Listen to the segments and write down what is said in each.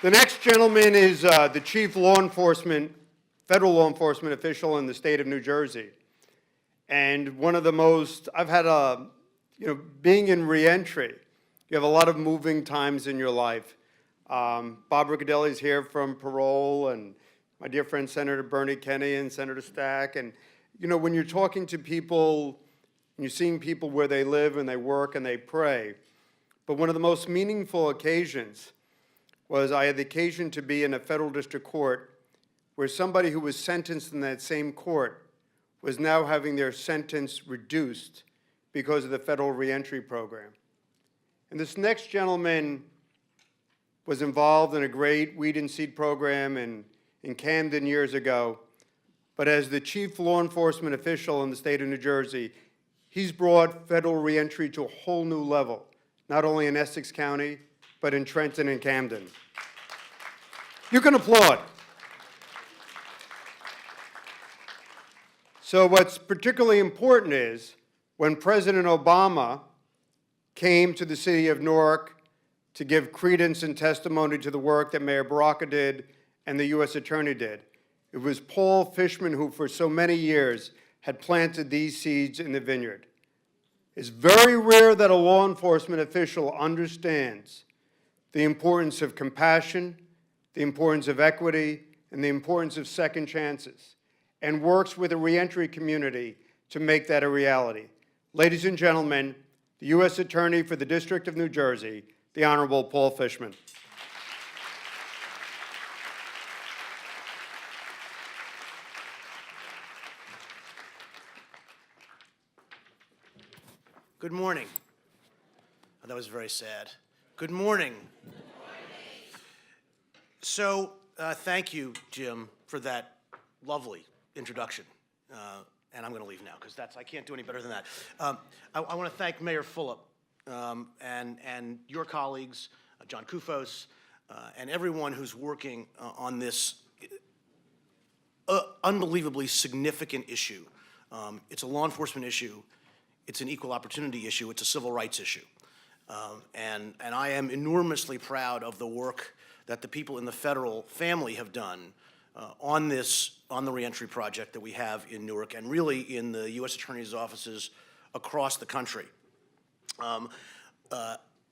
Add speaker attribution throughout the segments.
Speaker 1: The next gentleman is the chief federal law enforcement official in the state of New Jersey. And one of the most, I've had being in Reentry, you have a lot of moving times in your life. Bob Riccadelli is here from parole, and my dear friend Senator Bernie Kenny and Senator Stack. And when you're talking to people, and you're seeing people where they live and they work and they pray, but one of the most meaningful occasions was I had the occasion to be in a federal district court where somebody who was sentenced in that same court was now having their sentence reduced because of the federal reentry program. And this next gentleman was involved in a great weed and seed program in Camden years ago. But as the chief law enforcement official in the state of New Jersey, he's brought federal reentry to a whole new level, not only in Essex County, but in Trenton and Camden. You can applaud. So what's particularly important is when President Obama came to the city of Newark to give credence and testimony to the work that Mayor Baraka did and the U.S. Attorney did, it was Paul Fishman who for so many years had planted these seeds in the vineyard. It's very rare that a law enforcement official understands the importance of compassion, the importance of equity, and the importance of second chances, and works with the reentry community to make that a reality. Ladies and gentlemen, the U.S. Attorney for the District of New Jersey, the Honorable Paul Fishman.
Speaker 2: Good morning. Oh, that was very sad. Good morning. So, thank you, Jim, for that lovely introduction. And I'm going to leave now because I can't do any better than that. I want to thank Mayor Fulop and your colleagues, John Kufos, and everyone who's working on this unbelievably significant issue. It's a law enforcement issue. It's an equal opportunity issue. It's a civil rights issue. And I am enormously proud of the work that the people in the federal family have done on the reentry project that we have in Newark and really in the U.S. Attorney's offices across the country. I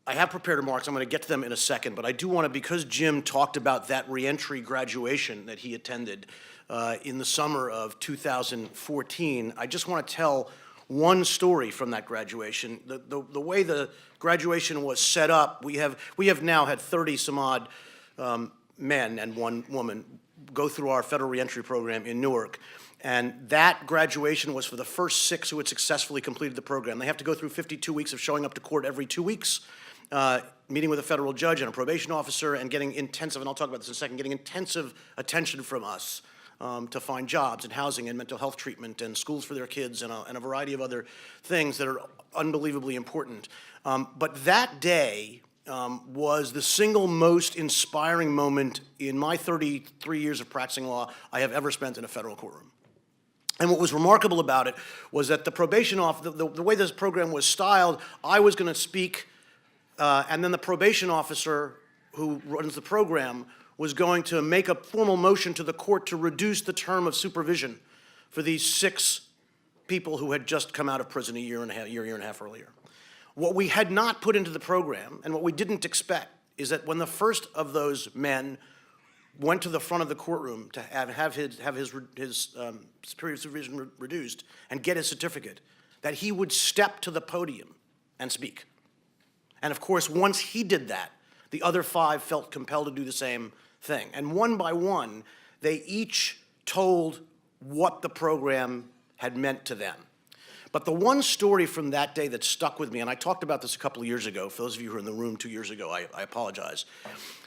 Speaker 2: have prepared remarks. I'm going to get to them in a second, but I do want to, because Jim talked about that reentry graduation that he attended in the summer of 2014, I just want to tell one story from that graduation. The way the graduation was set up, we have now had 30 some odd men and one woman go through our federal reentry program in Newark. And that graduation was for the first 6 who had successfully completed the program. They have to go through 52 weeks of showing up to court every 2 weeks, meeting with a federal judge and a probation officer, and getting intensive, and I'll talk about this in a second, getting intensive attention from us to find jobs and housing and mental health treatment and schools for their kids and a variety of other things that are unbelievably important. But that day was the single most inspiring moment in my 33 years of practicing law I have ever spent in a federal courtroom. And what was remarkable about it was that the probation officer, the way this program was styled, I was going to speak, and then the probation officer who runs the program was going to make a formal motion to the court to reduce the term of supervision for these 6 people who had just come out of prison a year and a half earlier. What we had not put into the program, and what we didn't expect, is that when the first of those men went to the front of the courtroom to have his period of supervision reduced and get his certificate, that he would step to the podium and speak. And of course, once he did that, the other 5 felt compelled to do the same thing. And one by one, they each told what the program had meant to them. But the one story from that day that stuck with me, and I talked about this a couple of years ago, for those of you who were in the room 2 years ago, I apologize.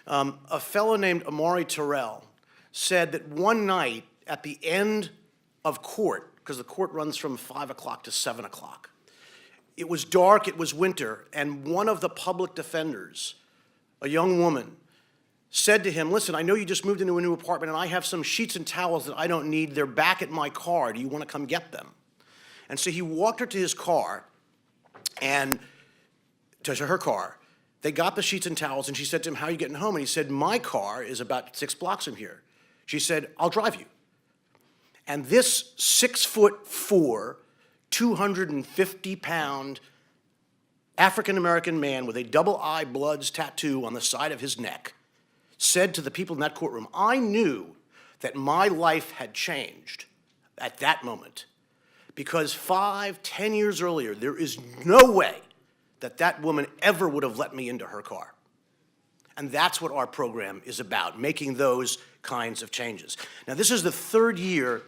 Speaker 2: A fellow named Amari Terrell said that one night at the end of court, because the court runs from 5 o'clock to 7 o'clock, it was dark, it was winter, and one of the public defenders, a young woman, said to him, listen, I know you just moved into a new apartment and I have some sheets and towels that I don't need. They're back at my car. Do you want to come get them? And so he walked her to his car and to her car. They got the sheets and towels, and she said to him, "How are you getting home?" And he said, "My car is about 6 blocks from here." She said, "I'll drive you." And this 6'4", 250-pound African-American man with a double I Bloods tattoo on the side of his neck said to the people in that courtroom, "I knew that my life had changed at that moment, because 5, 10 years earlier, there is no way that that woman ever would have let me into her car." And that's what our program is about, making those kinds of changes. Now, this is the third year.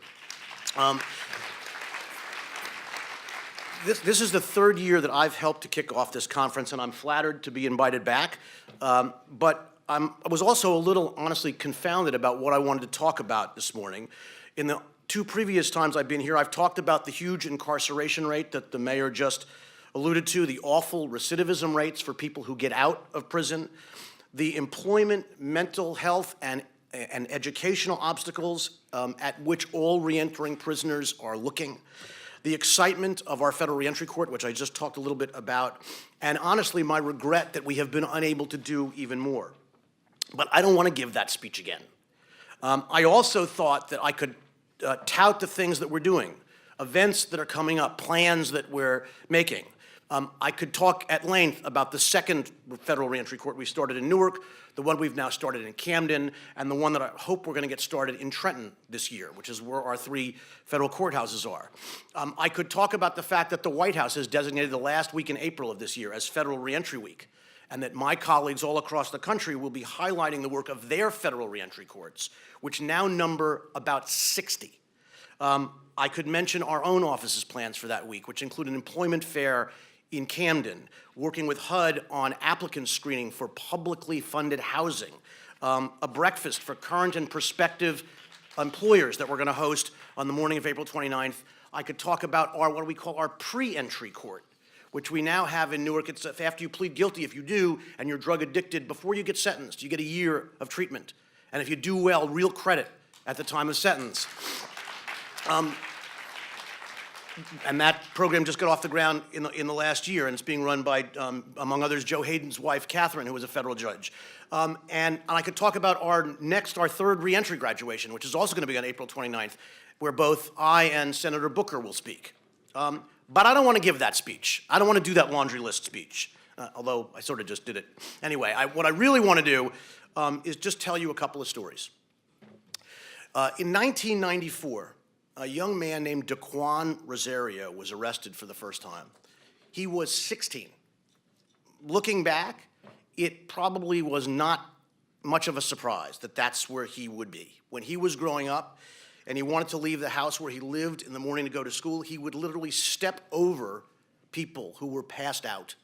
Speaker 2: This is the third year that I've helped to kick off this conference, and I'm flattered to be invited back. But I was also a little, honestly, confounded about what I wanted to talk about this morning. In the 2 previous times I've been here, I've talked about the huge incarceration rate that the mayor just alluded to, the awful recidivism rates for people who get out of prison, the employment, mental health, and educational obstacles at which all reentering prisoners are looking, the excitement of our federal reentry court, which I just talked a little bit about, and honestly, my regret that we have been unable to do even more. But I don't want to give that speech again. I also thought that I could tout the things that we're doing, events that are coming up, plans that we're making. I could talk at length about the second federal reentry court we started in Newark, the one we've now started in Camden, and the one that I hope we're going to get started in Trenton this year, which is where our 3 federal courthouses are. I could talk about the fact that the White House has designated the last week in April of this year as Federal Reentry Week, and that my colleagues all across the country will be highlighting the work of their federal reentry courts, which now number about 60. I could mention our own office's plans for that week, which include an employment fair in Camden, working with HUD on applicant screening for publicly funded housing, a breakfast for current and prospective employers that we're going to host on the morning of April 29th. I could talk about our, what we call our pre-entry court, which we now have in Newark. It's after you plead guilty, if you do, and you're drug addicted, before you get sentenced, you get a year of treatment. And if you do well, real credit at the time of sentence. And that program just got off the ground in the last year, and it's being run by, among others, Joe Hayden's wife, Catherine, who was a federal judge. And I could talk about our third reentry graduation, which is also going to be on April 29th, where both I and Senator Booker will speak. But I don't want to give that speech. I don't want to do that laundry list speech, although I sort of just did it. Anyway, what I really want to do is just tell you a couple of stories. In 1994, a young man named Daquan Rosario was arrested for the first time. He was 16. Looking back, it probably was not much of a surprise that that's where he would be. When he was growing up and he wanted to leave the house where he lived in the morning to go to school, he would literally step over people who were passed out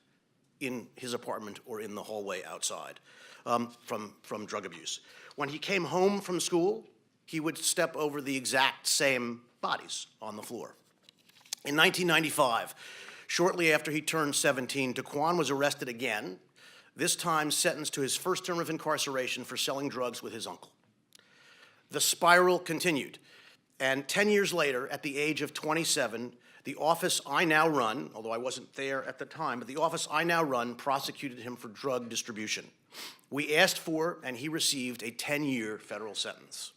Speaker 2: in his apartment or in the hallway outside from drug abuse. When he came home from school, he would step over the exact same bodies on the floor. In 1995, shortly after he turned 17, Daquan was arrested again, this time sentenced to his first term of incarceration for selling drugs with his uncle. The spiral continued, and 10 years later, at the age of 27, the office I now run, although I wasn't there at the time, but the office I now run prosecuted him for drug distribution. We asked for, and he received, a 10-year federal sentence.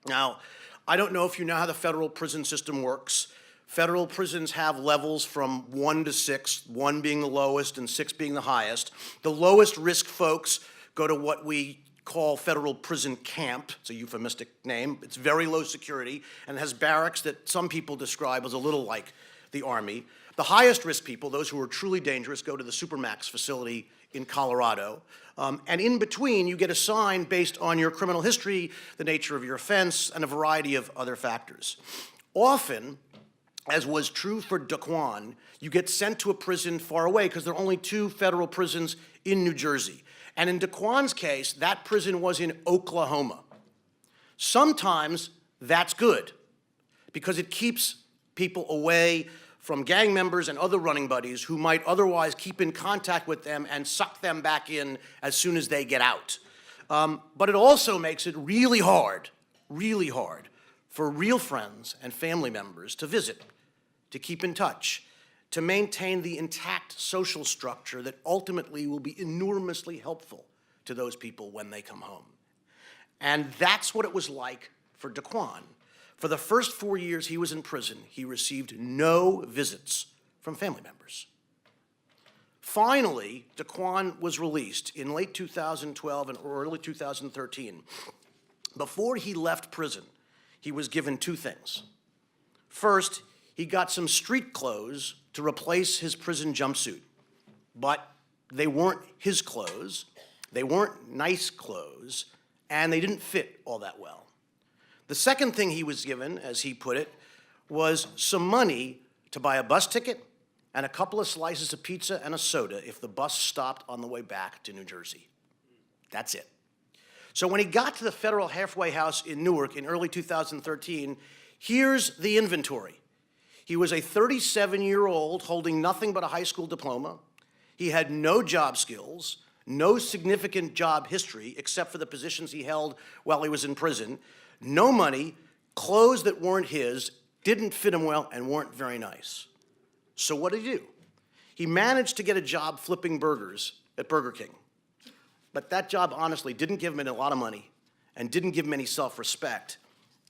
Speaker 2: Now, I don't know if you know how the federal prison system works. Federal prisons have levels from 1 to 6, 1 being the lowest and 6 being the highest. The lowest risk folks go to what we call federal prison camp. It's a euphemistic name. It's very low security and has barracks that some people describe as a little like the Army. The highest risk people, those who are truly dangerous, go to the Supermax facility in Colorado. And in between, you get assigned based on your criminal history, the nature of your offense, and a variety of other factors. Often, as was true for Daquan, you get sent to a prison far away because there are only 2 federal prisons in New Jersey. And in Daquan's case, that prison was in Oklahoma. Sometimes that's good because it keeps people away from gang members and other running buddies who might otherwise keep in contact with them and suck them back in as soon as they get out. But it also makes it really hard for real friends and family members to visit, to keep in touch, to maintain the intact social structure that ultimately will be enormously helpful to those people when they come home. And that's what it was like for Daquan. For the first 4 years he was in prison, he received no visits from family members. Finally, Daquan was released in late 2012 and early 2013. Before he left prison, he was given two things. First, he got some street clothes to replace his prison jumpsuit, but they weren't his clothes, they weren't nice clothes, and they didn't fit all that well. The second thing he was given, as he put it, was some money to buy a bus ticket and a couple of slices of pizza and a soda if the bus stopped on the way back to New Jersey. That's it. So when he got to the federal halfway house in Newark in early 2013, here's the inventory. He was a 37-year-old holding nothing but a high school diploma. He had no job skills, no significant job history except for the positions he held while he was in prison, no money, clothes that weren't his, didn't fit him well, and weren't very nice. So what did he do? He managed to get a job flipping burgers at Burger King. But that job, honestly, didn't give him a lot of money and didn't give him any self-respect,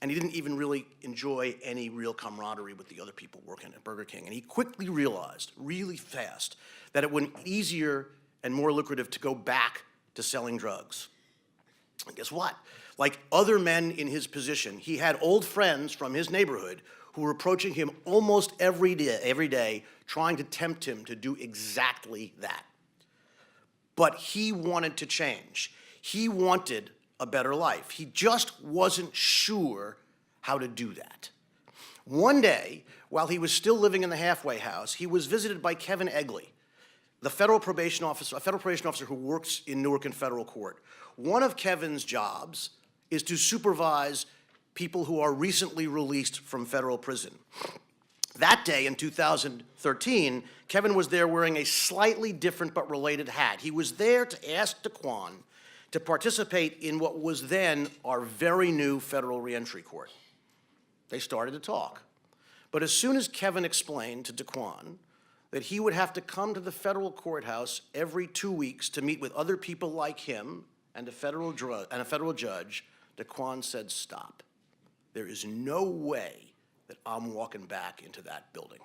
Speaker 2: and he didn't even really enjoy any real camaraderie with the other people working at Burger King. And he quickly realized, really fast, that it would be easier and more lucrative to go back to selling drugs. And guess what? Like other men in his position, he had old friends from his neighborhood who were approaching him almost every day, trying to tempt him to do exactly that. But he wanted to change. He wanted a better life. He just wasn't sure how to do that. One day, while he was still living in the halfway house, he was visited by Kevin Egley, the federal probation officer who works in Newark in federal court. One of Kevin's jobs is to supervise people who are recently released from federal prison. That day in 2013, Kevin was there wearing a slightly different but related hat. He was there to ask Daquan to participate in what was then our very new federal reentry court. They started to talk. But as soon as Kevin explained to Daquan that he would have to come to the federal courthouse every 2 weeks to meet with other people like him and a federal judge, Daquan said, "Stop. There is no way that I'm walking back into that building."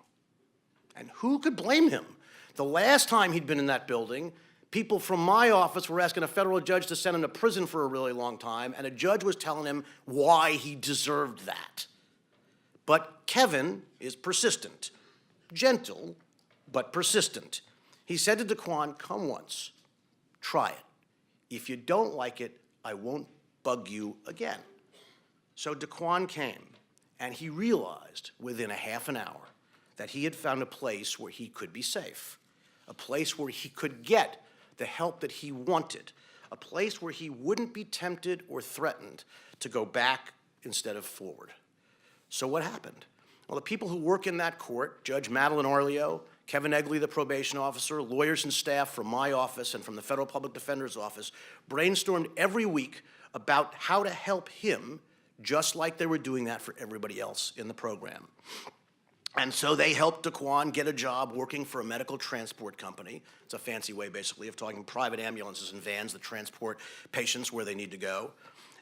Speaker 2: And who could blame him? The last time he'd been in that building, people from my office were asking a federal judge to send him to prison for a really long time, and a judge was telling him why he deserved that. But Kevin is persistent, gentle, but persistent. He said to Daquan, "Come once, try it. If you don't like it, I won't bug you again." So Daquan came, and he realized within a half an hour that he had found a place where he could be safe, a place where he could get the help that he wanted, a place where he wouldn't be tempted or threatened to go back instead of forward. So what happened? Well, the people who work in that court, Judge Madeline Arleo, Kevin Egley, the probation officer, lawyers and staff from my office and from the Federal Public Defender's Office, brainstormed every week about how to help him, just like they were doing that for everybody else in the program. And so they helped Daquan get a job working for a medical transport company. It's a fancy way, basically, of talking private ambulances and vans that transport patients where they need to go.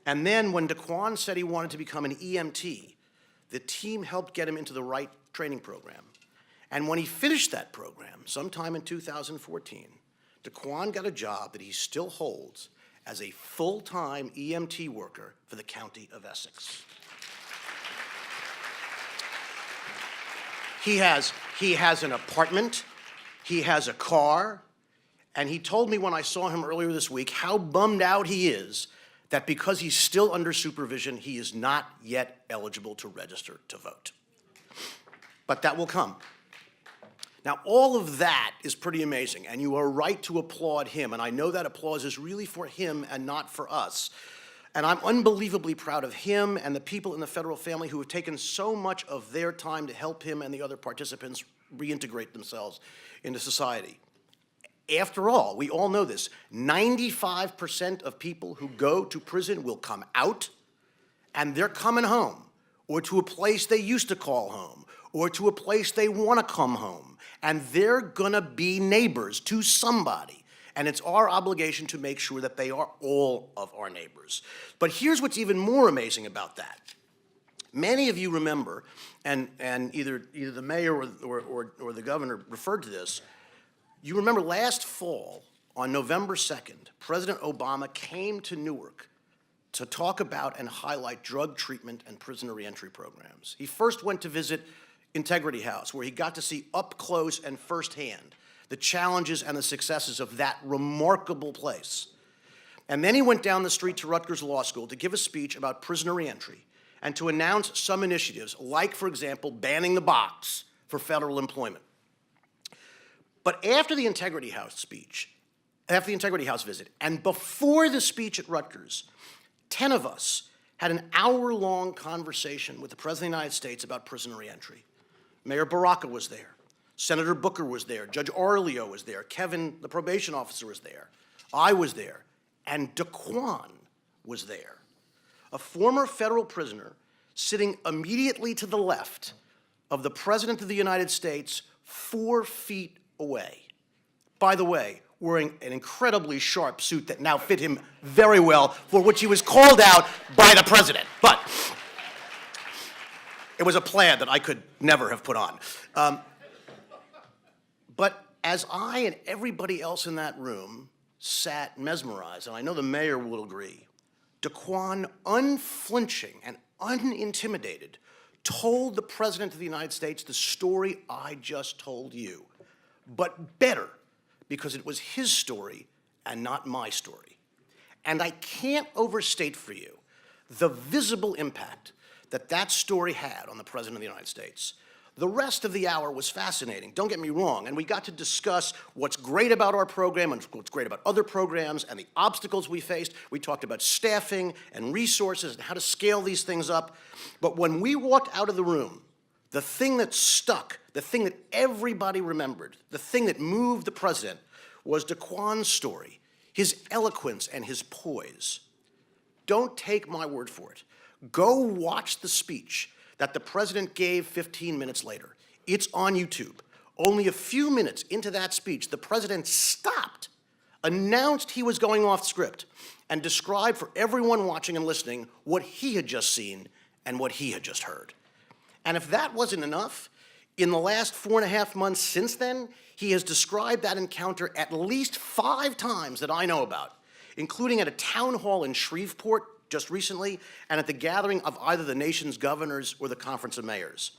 Speaker 2: And then when Daquan said he wanted to become an EMT, the team helped get him into the right training program. And when he finished that program, sometime in 2014, Daquan got a job that he still holds as a full-time EMT worker for the county of Essex. He has an apartment, he has a car, and he told me when I saw him earlier this week how bummed out he is that because he's still under supervision, he is not yet eligible to register to vote. But that will come. Now, all of that is pretty amazing, and you are right to applaud him, and I know that applause is really for him and not for us. And I'm unbelievably proud of him and the people in the federal family who have taken so much of their time to help him and the other participants reintegrate themselves into society. After all, we all know this, 95% of people who go to prison will come out, and they're coming home, or to a place they used to call home, or to a place they want to come home. And they're going to be neighbors to somebody. And it's our obligation to make sure that they are all of our neighbors. But here's what's even more amazing about that. Many of you remember, and either the mayor or the governor referred to this, you remember last fall, on November 2nd, President Obama came to Newark to talk about and highlight drug treatment and prisoner reentry programs. He first went to visit Integrity House, where he got to see up close and firsthand the challenges and the successes of that remarkable place. And then he went down the street to Rutgers Law School to give a speech about prisoner reentry and to announce some initiatives, like, for example, banning the box for federal employment. But after the Integrity House speech, after the Integrity House visit, and before the speech at Rutgers, 10 of us had an hour-long conversation with the President of the United States about prisoner reentry. Mayor Baraka was there. Senator Booker was there. Judge Arleo was there. Kevin, the probation officer, was there. I was there. And Daquan was there, a former federal prisoner sitting immediately to the left of the President of the United States, 4 feet away. By the way, wearing an incredibly sharp suit that now fit him very well, for which he was called out by the president. But it was a plan that I could never have put on. But as I and everybody else in that room sat mesmerized, and I know the mayor will agree, Daquan, unflinching and unintimidated, told the President of the United States the story I just told you, but better, because it was his story and not my story. And I can't overstate for you the visible impact that that story had on the President of the United States. The rest of the hour was fascinating, don't get me wrong, and we got to discuss what's great about our program and what's great about other programs and the obstacles we faced. We talked about staffing and resources and how to scale these things up. But when we walked out of the room, the thing that stuck, the thing that everybody remembered, the thing that moved the president was Daquan's story, his eloquence and his poise. Don't take my word for it. Go watch the speech that the president gave 15 minutes later. It's on YouTube. Only a few minutes into that speech, the president stopped, announced he was going off script, and described for everyone watching and listening what he had just seen and what he had just heard. And if that wasn't enough, in the last 4.5 months since then, he has described that encounter at least 5 times that I know about, including at a town hall in Shreveport just recently, and at the gathering of either the nation's governors or the Conference of Mayors.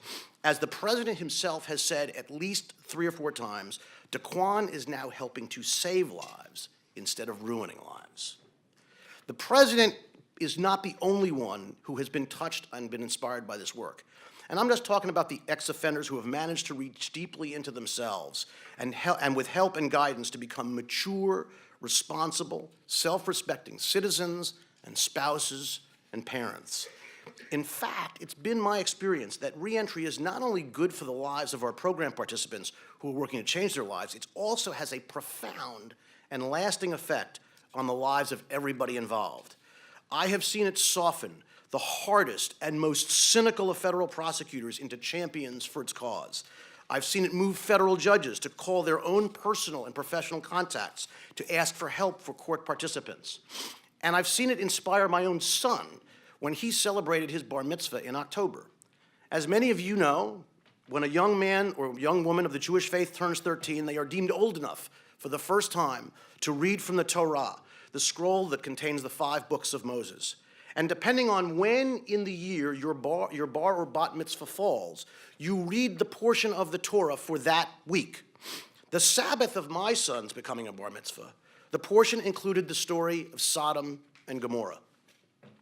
Speaker 2: As the president himself has said at least 3 or 4 times, Daquan is now helping to save lives instead of ruining lives. The president is not the only one who has been touched and been inspired by this work. And I'm just talking about the ex-offenders who have managed to reach deeply into themselves and with help and guidance to become mature, responsible, self-respecting citizens and spouses and parents. In fact, it's been my experience that reentry is not only good for the lives of our program participants who are working to change their lives, it also has a profound and lasting effect on the lives of everybody involved. I have seen it soften the hardest and most cynical of federal prosecutors into champions for its cause. I've seen it move federal judges to call their own personal and professional contacts to ask for help for court participants. And I've seen it inspire my own son when he celebrated his bar mitzvah in October. As many of you know, when a young man or young woman of the Jewish faith turns 13, they are deemed old enough for the first time to read from the Torah, the scroll that contains the 5 books of Moses. And depending on when in the year your bar or bat mitzvah falls, you read the portion of the Torah for that week. The Sabbath of my son's becoming a bar mitzvah, the portion included the story of Sodom and Gomorrah.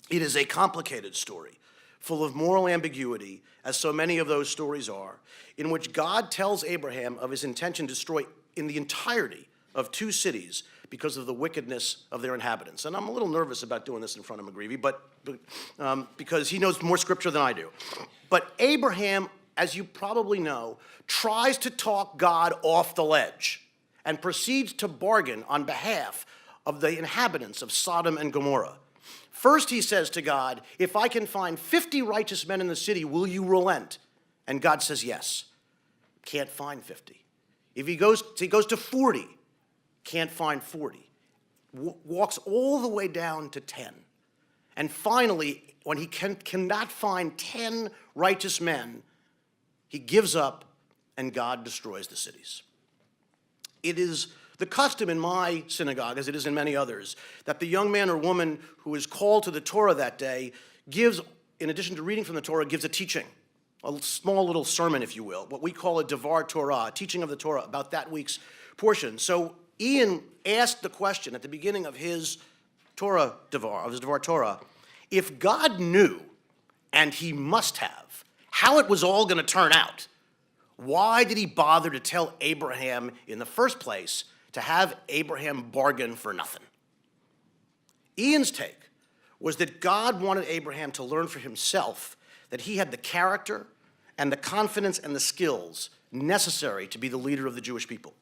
Speaker 2: It is a complicated story, full of moral ambiguity, as so many of those stories are, in which God tells Abraham of his intention to destroy in the entirety of 2 cities because of the wickedness of their inhabitants. And I'm a little nervous about doing this in front of McGreevy, because he knows more scripture than I do. But Abraham, as you probably know, tries to talk God off the ledge and proceeds to bargain on behalf of the inhabitants of Sodom and Gomorrah. First he says to God, if I can find 50 righteous men in the city, will you relent? And God says yes. Can't find 50. If he goes to 40, can't find 40. Walks all the way down to 10. And finally, when he cannot find 10 righteous men, he gives up and God destroys the cities. It is the custom in my synagogue, as it is in many others, that the young man or woman who is called to the Torah that day gives, in addition to reading from the Torah, gives a teaching, a small little sermon, if you will, what we call a Devar Torah, a teaching of the Torah about that week's portion. So Ian asked the question at the beginning of his Torah Devar, of his Devar Torah, if God knew, and he must have, how it was all going to turn out, why did he bother to tell Abraham in the first place to have Abraham bargain for nothing? Ian's take was that God wanted Abraham to learn for himself that he had the character and the confidence and the skills necessary to be the leader of the Jewish people.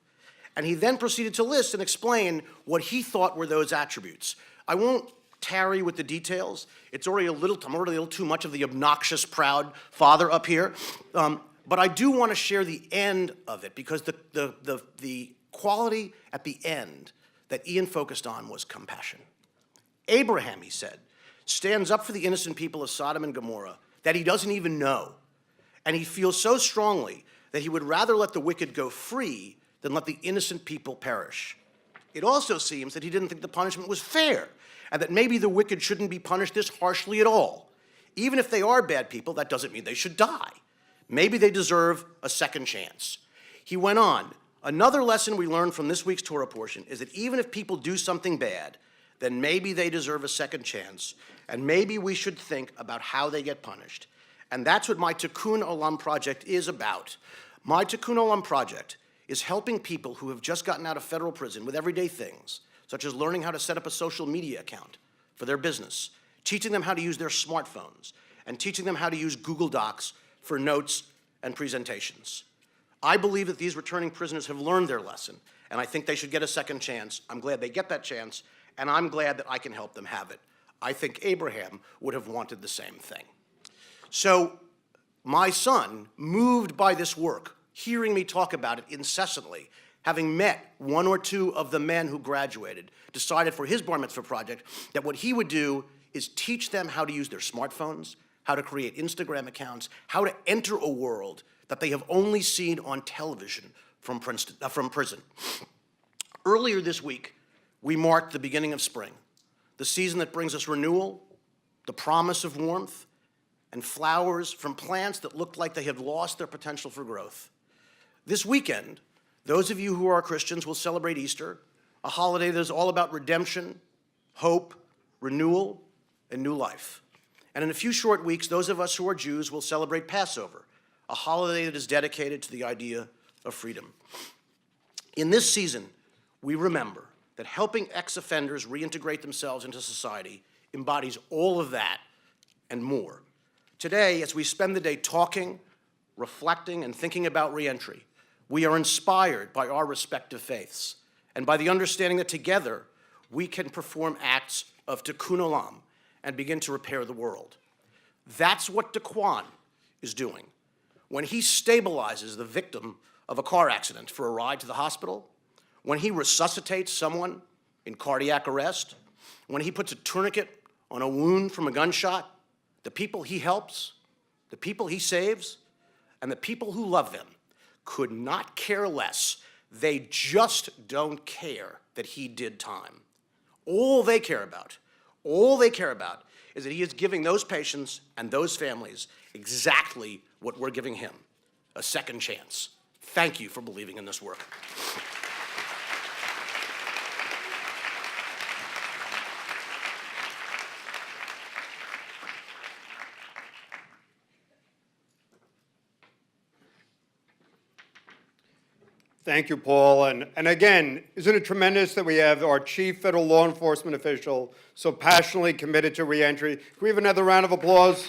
Speaker 2: And he then proceeded to list and explain what he thought were those attributes. I won't tarry with the details. I'm already a little too much of the obnoxious, proud father up here. But I do want to share the end of it, because the quality at the end that Ian focused on was compassion. Abraham, he said, stands up for the innocent people of Sodom and Gomorrah that he doesn't even know. And he feels so strongly that he would rather let the wicked go free than let the innocent people perish. It also seems that he didn't think the punishment was fair, and that maybe the wicked shouldn't be punished this harshly at all. Even if they are bad people, that doesn't mean they should die. Maybe they deserve a second chance. He went on, another lesson we learned from this week's Torah portion is that even if people do something bad, then maybe they deserve a second chance, and maybe we should think about how they get punished. And that's what my Tikkun Olam project is about. My Tikkun Olam project is helping people who have just gotten out of federal prison with everyday things, such as learning how to set up a social media account for their business, teaching them how to use their smartphones, and teaching them how to use Google Docs for notes and presentations. I believe that these returning prisoners have learned their lesson, and I think they should get a second chance. I'm glad they get that chance, and I'm glad that I can help them have it. I think Abraham would have wanted the same thing. So my son, moved by this work, hearing me talk about it incessantly, having met one or two of the men who graduated, decided for his bar mitzvah project that what he would do is teach them how to use their smartphones, how to create Instagram accounts, how to enter a world that they have only seen on television from prison. Earlier this week, we marked the beginning of spring, the season that brings us renewal, the promise of warmth, and flowers from plants that looked like they had lost their potential for growth. This weekend, those of you who are Christians will celebrate Easter, a holiday that is all about redemption, hope, renewal, and new life. And in a few short weeks, those of us who are Jews will celebrate Passover, a holiday that is dedicated to the idea of freedom. In this season, we remember that helping ex-offenders reintegrate themselves into society embodies all of that and more. Today, as we spend the day talking, reflecting, and thinking about reentry, we are inspired by our respective faiths and by the understanding that together we can perform acts of tikkun olam and begin to repair the world. That's what Daquan is doing. When he stabilizes the victim of a car accident for a ride to the hospital, when he resuscitates someone in cardiac arrest, when he puts a tourniquet on a wound from a gunshot, the people he helps, the people he saves, and the people who love them could not care less. They just don't care that he did time. All they care about is that he is giving those patients and those families exactly what we're giving him, a second chance. Thank you for believing in this work.
Speaker 1: Thank you, Paul. And again, isn't it tremendous that we have our chief federal law enforcement official so passionately committed to reentry? Can we have another round of applause?